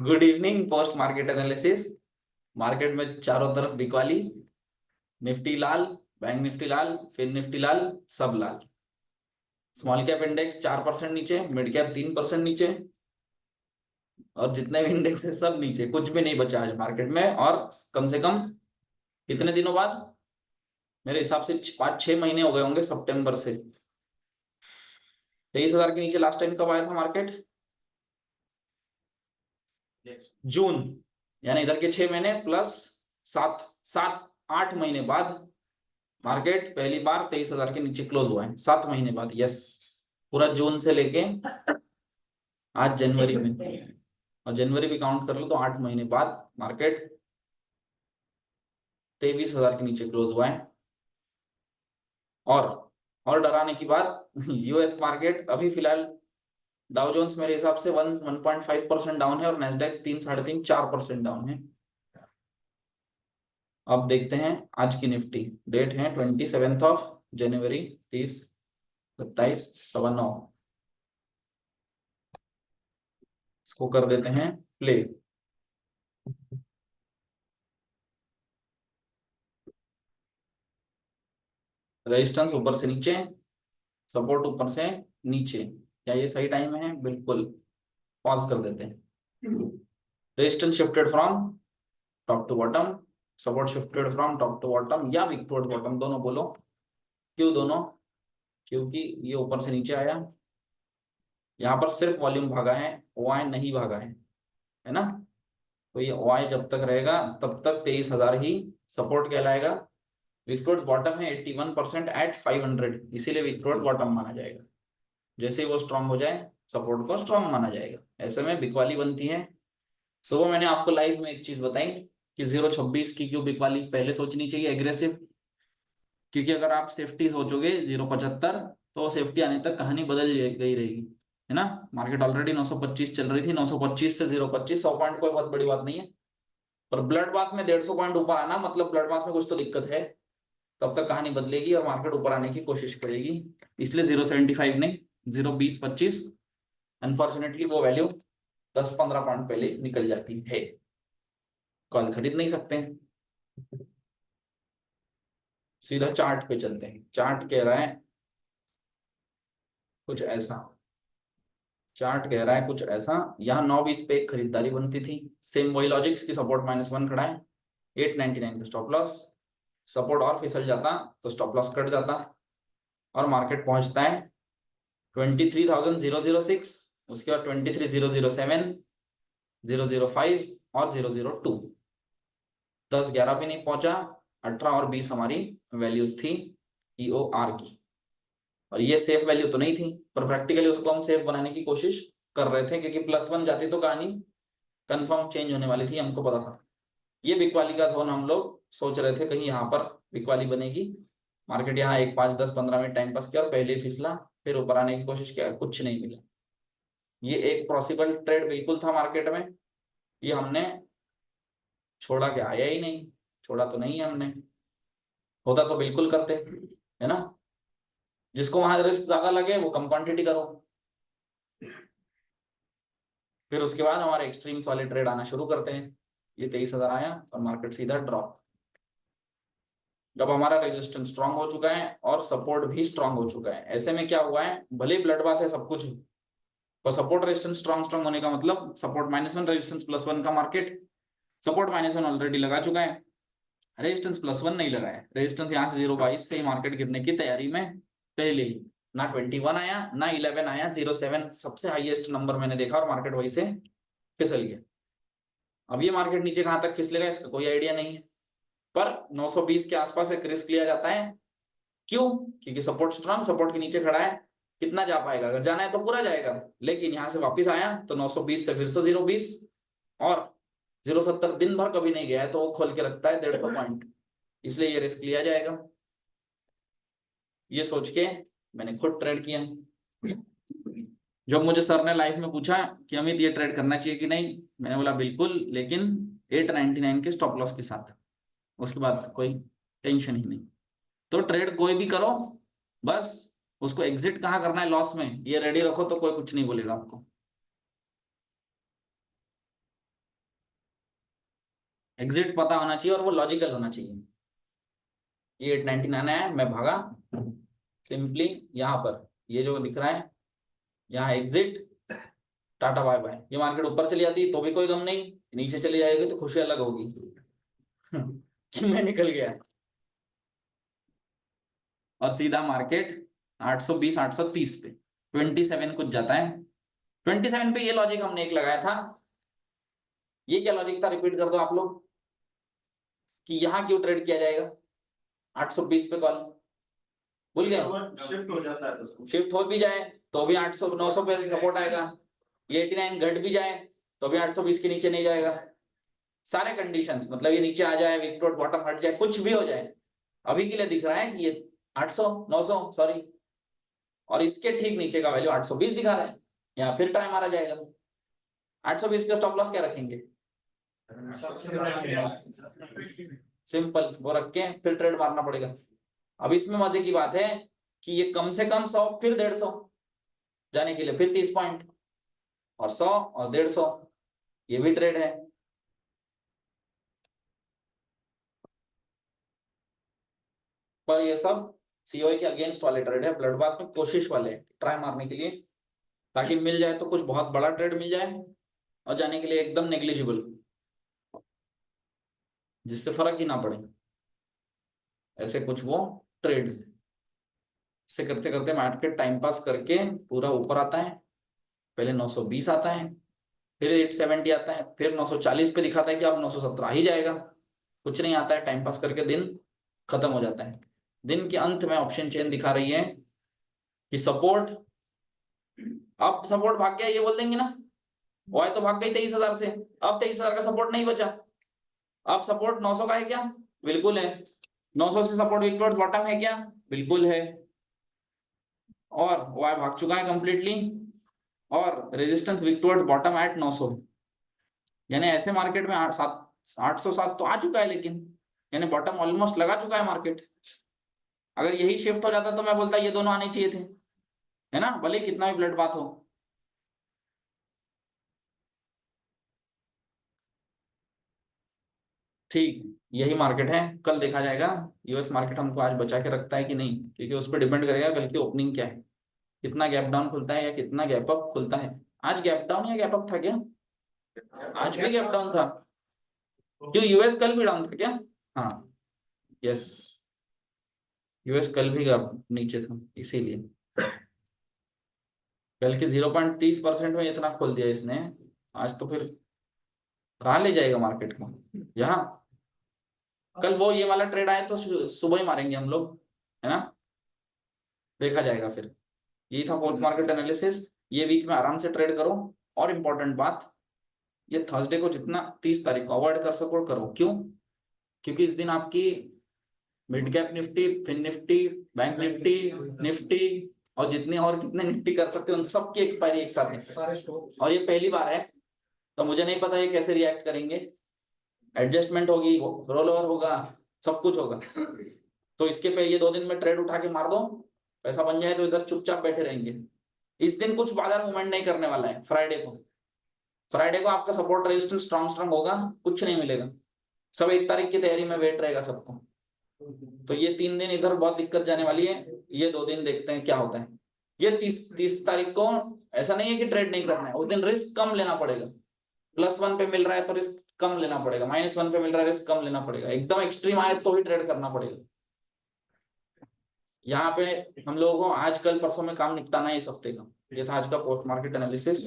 Good evening. Post market analysis. Market में चारों तरफ बिकवाली। निफ्टी लाल, बैंक निफ्टी लाल, फिन निफ्टी लाल, सब लाल। स्मॉल कैप इंडेक्स 4% नीचे, मिड कैप 3% नीचे, और जितने भी इंडेक्स है सब नीचे। कुछ भी नहीं बचा आज मार्केट में। और कम से कम कितने दिनों बाद, मेरे हिसाब से 5-6 महीने हो गए होंगे सितंबर से। 23,000 के नीचे लास्ट टाइम कब आया था मार्केट? जून। यानी इधर के 6 महीने प्लस 7-8 महीने बाद मार्केट पहली बार 23,000 के नीचे क्लोज हुआ है। 7 महीने बाद। यस, पूरा जून से लेके आज जनवरी में, और जनवरी भी काउंट कर लो तो 8 महीने बाद मार्केट 23,000 के नीचे क्लोज हुआ है। और डराने की बात, यूएस मार्केट अभी फिलहाल डाउ जोन्स मेरे हिसाब से 1.5% डाउन है, और नेस्डैक 3-3.5-4% डाउन है। अब देखते हैं आज की निफ्टी। डेट है 27 जनवरी, 30-27-9। इसको कर देते हैं प्ले। रेजिस्टेंस ऊपर से नीचे, सपोर्ट ऊपर से नीचे। क्या ये सही टाइम है? बिल्कुल। पॉज कर देते हैं। Resistance shifted from top to bottom, support shifted from top to bottom, या विक टुवर्ड बॉटम, दोनों बोलो। क्यों दोनों? क्योंकि ये ऊपर से नीचे आया, यहाँ पर सिर्फ वॉल्यूम भागा है, ओआई नहीं भागा है ना? तो ये ओआई जब तक रहेगा तब तक 23,000 ही सपोर्ट कहलाएगा। विक टुवर्ड्स बॉटम है 81% एट 500, इसीलिए विक टुवर्ड्स बॉटम माना जाएगा। जैसे ही वो स्ट्रांग हो जाए, सपोर्ट को स्ट्रांग माना जाएगा। ऐसे में बिकवाली बनती है। सुबह मैंने आपको लाइव में एक चीज बताई कि 0.26 की क्यों बिकवाली पहले सोचनी चाहिए एग्रेसिव, क्योंकि अगर आप सेफ्टी सोचोगे 0.75 तो सेफ्टी आने तक कहानी बदल गई रहेगी, है ना? मार्केट ऑलरेडी 925 चल रही थी, 925 से 0.25, 100 पॉइंट कोई बहुत बड़ी बात नहीं है। पर ब्लड बाथ में 150 पॉइंट ऊपर आना मतलब ब्लड बाथ में कुछ तो दिक्कत है। तब तक कहानी बदलेगी और मार्केट ऊपर आने की कोशिश करेगी। इसलिए 0.75 नहीं, 0.20-25, अनफॉर्चुनेटली वो वैल्यू 10-15 पॉइंट पहले निकल जाती है। कॉल खरीद नहीं सकते। सीधा चार्ट पे चलते हैं। चार्ट कह रहा है कुछ ऐसा। चार्ट कह रहा है कुछ ऐसा। यहाँ 9.20 पे एक खरीदारी बनती थी। सेम वही लॉजिक्स की सपोर्ट -1 खड़ा है, 899 का स्टॉप लॉस। सपोर्ट और फिसल जाता तो स्टॉप लॉस कट जाता, और मार्केट पहुंचता है 23,006, उसके बाद 23,007, 005 और 002। 10-11 भी नहीं पहुंचा। 18 और 20 हमारी वैल्यूज थी EOR की, और ये सेफ वैल्यू तो नहीं थी, पर प्रैक्टिकली उसको हम सेफ बनाने की कोशिश कर रहे थे, क्योंकि +1 जाती तो कहानी कंफर्म चेंज होने वाली थी, हमको पता था। ये बिकवाली का जोन हम लोग सोच रहे थे कहीं यहाँ पर बिकवाली बनेगी। मार्केट यहाँ 1, 5, 10, 15 मिनट टाइम पास किया और पहले ही फिसला, फिर ऊपर आने की कोशिश किया, कुछ नहीं मिला। ये एक पॉसिबल ट्रेड बिल्कुल था मार्केट में, ये हमने छोड़ा के आया ही नहीं। छोड़ा तो नहीं है हमने, होता तो बिल्कुल करते, है ना? जिसको वहां रिस्क ज्यादा लगे वो कम क्वांटिटी करो। फिर उसके बाद हमारे एक्सट्रीम्स वाले ट्रेड आना शुरू करते हैं। ये 23,000 आया और मार्केट सीधा ड्रॉप। जब हमारा रेजिस्टेंस स्ट्रांग हो चुका है और सपोर्ट भी स्ट्रांग हो चुका है, ऐसे में क्या हुआ है, भले ब्लड बात है सब कुछ, पर सपोर्ट रेजिस्टेंस स्ट्रांग होने का मतलब सपोर्ट -1, रेजिस्टेंस +1 का मार्केट। सपोर्ट -1 ऑलरेडी लगा चुका है, रेजिस्टेंस +1 नहीं लगा है। रेजिस्टेंस यहाँ से 0.22 से ही मार्केट गिरने की तैयारी में पहले ही। ना 21 आया ना 11 आया, 0.7 सबसे हाईएस्ट नंबर मैंने देखा, और मार्केट वहीं से फिसल गया। अब ये मार्केट नीचे कहां तक फिसलेगा इसका कोई आइडिया नहीं है, पर 920 के आसपास एक रिस्क लिया जाता है। क्यों? क्योंकि सपोर्ट स्ट्रांग, सपोर्ट के नीचे खड़ा है। कितना जा पाएगा? अगर जाना है तो पूरा जाएगा, लेकिन यहां से वापस आया तो 920 से फिर से 0.20, और 0.70 दिन भर कभी नहीं गया है, तो वो खोल के रखता है 150 पॉइंट। इसलिए ये रिस्क लिया जाएगा। ये सोच के मैंने खुद ट्रेड किया। जब मुझे सर ने लाइफ में पूछा कि अमित ये ट्रेड करना चाहिए कि नहीं, मैंने बोला बिल्कुल, लेकिन 899 के स्टॉप लॉस के साथ। उसके बाद कोई टेंशन ही नहीं। तो ट्रेड कोई भी करो, बस उसको एग्जिट कहाँ करना है लॉस में, ये रेडी रखो तो कोई कुछ नहीं बोलेगा आपको। एग्जिट पता होना चाहिए और वो लॉजिकल होना चाहिए। ये 899 है, मैं भागा सिंपली यहाँ पर, ये जो दिख रहा है यहाँ एग्जिट, टाटा बाय बाय। ये मार्केट ऊपर चली जाती तो भी कोई गम नहीं, नीचे चली जाएगी तो खुशी अलग होगी कि मैं निकल गया। और सीधा मार्केट 820 830 पे 27 कुछ जाता है। 27 पे ये लॉजिक हमने एक लगाया था। ये क्या लॉजिक था, रिपीट कर दो आप लोग, कि यहाँ क्यों ट्रेड किया जाएगा 820 पे कॉल, भूल गए? शिफ्ट हो जाता है तो शिफ्ट हो भी जाए तो भी 800 900 पे सपोर्ट आएगा। ये 89 घट भी जाए तो भी 820 के नीचे नहीं जाएगा। सारे कंडीशंस, मतलब ये नीचे आ जाए, विक्टोर बॉटम हट जाए, कुछ भी हो जाए, अभी के लिए दिख रहा है कि ये 800 900 सॉरी, और इसके ठीक नीचे का वैल्यू 820 दिखा रहा है, यहाँ फिर ट्राई मारा जाएगा। 820 का स्टॉप लॉस क्या रखेंगे, सिंपल वो रख के फिर ट्रेड मारना पड़ेगा। अब इसमें मजे की बात है कि ये कम से कम 100 फिर 150 जाने के लिए फिर 30 पॉइंट, और 100 और 150 ये भी ट्रेड है। पर ये सब सीओई के अगेंस्ट वाले ट्रेड है, ब्लड बाथ में कोशिश वाले ट्राई मारने के लिए, ताकि मिल जाए तो कुछ बहुत बड़ा ट्रेड मिल जाए, और जाने के लिए एकदम नेग्लिजिबल, जिससे फर्क ही ना पड़े, ऐसे कुछ वो ट्रेड्स। इसे करते करते मार्केट टाइम पास करके पूरा ऊपर आता है, पहले 920 आता है, फिर 870 आता है, फिर 940 पे दिखाता है कि अब 917 ही जाएगा, कुछ नहीं आता है, टाइम पास करके दिन खत्म हो जाता है। दिन के अंत में ऑप्शन चेन दिखा रही है कि सपोर्ट, अब सपोर्ट भाग गया ये बोल देंगे ना, वाई तो भाग गई 23,000 से, अब 23,000 का सपोर्ट नहीं बचा। अब सपोर्ट 900 का है क्या, बिल्कुल है। 900 से सपोर्ट विक्टोर्स बॉटम है क्या, बिल्कुल है। और वाई भाग चुका है कंप्लीटली, और रेजिस्टेंस विक्टोर्स बॉटम एट 900, यानी ऐसे मार्केट में 807 तो आ चुका है, लेकिन यानी बॉटम ऑलमोस्ट लगा चुका है मार्केट। अगर यही शिफ्ट हो जाता तो मैं बोलता ये दोनों आने चाहिए थे, है ना, भले कितना भी ब्लड बात हो। ठीक, यही मार्केट है, कल देखा जाएगा यूएस मार्केट हमको आज बचा के रखता है कि नहीं, क्योंकि उस पर डिपेंड करेगा कल की ओपनिंग क्या है, कितना गैप डाउन खुलता है या कितना गैप अप खुलता है। आज गैप डाउन या गैप अप था क्या, आज भी गैप डाउन था, क्यों यूएस कल भी डाउन था क्या, हाँ यस, यूएस कल भी नीचे था, इसीलिए कल के 0.30% में इतना खोल दिया इसने, आज तो फिर कहाँ ले जाएगा मार्केट को, यहाँ कल वो ये वाला ट्रेड आए तो सुबह ही मारेंगे हम लोग, है ना, देखा जाएगा फिर। यही था पोस्ट मार्केट एनालिसिस, ये वीक में आराम से ट्रेड करो। और इम्पोर्टेंट बात, ये थर्सडे को जितना 30 तारीख को अवॉइड कर सको करो, क्यों, क्योंकि इस दिन आपकी mid cap Nifty, fin Nifty, bank Nifty, Nifty और जितने और कितने निफ्टी कर सकते हो उन सबकी एक्सपायरी एक साथ है, और ये पहली बार है, तो मुझे नहीं पता ये कैसे रिएक्ट करेंगे, एडजस्टमेंट होगी, रोल ओवर होगा, सब कुछ होगा। तो इसके पे ये 2 दिन में ट्रेड उठा के मार दो, पैसा बन जाए तो इधर चुपचाप बैठे रहेंगे। इस दिन कुछ बाजार मूवमेंट नहीं करने वाला है, फ्राइडे को, फ्राइडे को आपका सपोर्ट रेजिस्टेंस स्ट्रॉन्ग स्ट्रॉन्ग होगा, कुछ नहीं मिलेगा, सब 1 तारीख की तैयारी में वेट रहेगा सबको। तो ये 3 दिन इधर बहुत दिक्कत जाने वाली है, ये 2 दिन देखते हैं क्या होता है। ये 30 तारीख को ऐसा नहीं है कि ट्रेड नहीं करना है, उस दिन रिस्क कम लेना पड़ेगा, +1 पे मिल रहा है तो रिस्क कम लेना पड़ेगा, -1 पे मिल रहा है रिस्क कम लेना पड़ेगा, एकदम एक्सट्रीम आए तो ही ट्रेड करना पड़ेगा। यहाँ पे हम लोगों को आज कल परसों में काम निपटाना है इस हफ्ते का। ये था आज का पोस्ट मार्केट एनालिसिस।